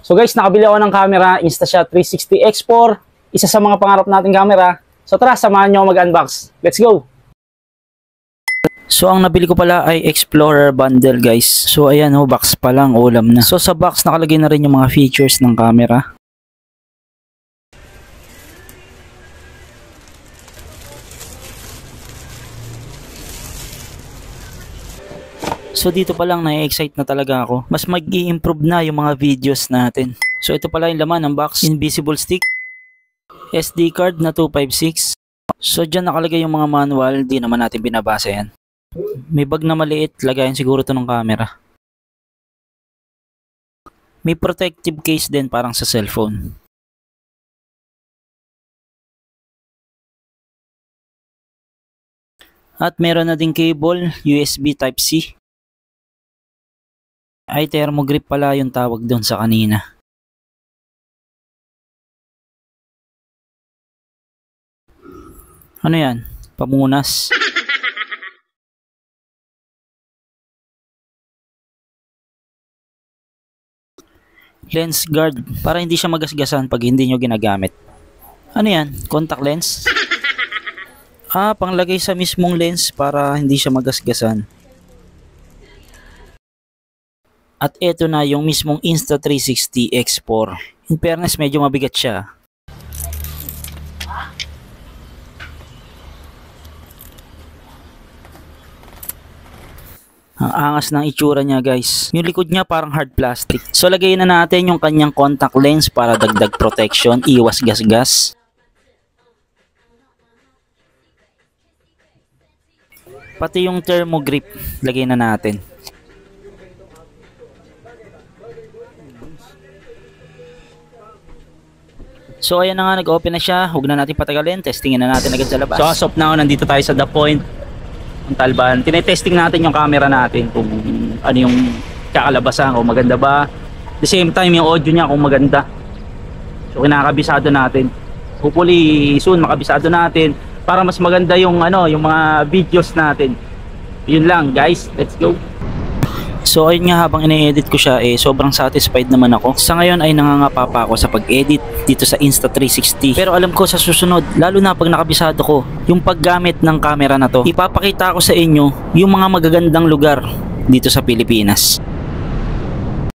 So guys, nakabili ako ng camera, Instashot 360 X4. Isa sa mga pangarap nating camera. So tara, samahan nyo ako mag-unbox. Let's go! So ang nabili ko pala ay Explorer bundle guys. So ayan ho, box pa lang, ulam na. So sa box nakalagay na rin yung mga features ng camera. So dito pa lang na-excite na talaga ako. Mas mag-i-improve na yung mga videos natin. So ito pala yung laman ng box. Invisible stick, SD card na 256. So dyan nakalagay yung mga manual. Di naman natin binabasa yan. May bag na maliit. Lagayan siguro to ng camera. May protective case din parang sa cellphone. At meron na din cable, USB Type-C. Ay, thermogrip pala yung tawag doon sa kanina. Ano yan? Pamunas. Lens guard para hindi siya magasgasan pag hindi nyo ginagamit. Ano yan? Contact lens? Panglagay sa mismong lens para hindi siya magasgasan. At eto na yung mismong Insta360 X4. In fairness, medyo mabigat siya. Ang angas ng itsura niya guys. Yung likod niya parang hard plastic. So lagayin na natin yung kanyang contact lens para dagdag protection, iwas gasgas. Pati yung thermogrip, lagay na natin. So ayan na nga, nag-open na siya. Huwag na natin patagalin. Testingin na natin agad sa labas. So as of now, nandito tayo sa The Point Montalban. Tinetesting natin yung camera natin kung ano yung kakalabasan, kung maganda ba. At the same time, yung audio niya kung maganda. So kinakabisado natin. Hopefully soon makabisado natin para mas maganda yung yung mga videos natin. Yun lang guys, let's go. So ayun nga, habang ine-edit ko siya sobrang satisfied naman ako. Sa ngayon ay nangangapa pa ako sa pag-edit dito sa Insta360. Pero alam ko sa susunod, lalo na pag nakabisado ko yung paggamit ng camera na to, ipapakita ko sa inyo yung mga magagandang lugar dito sa Pilipinas.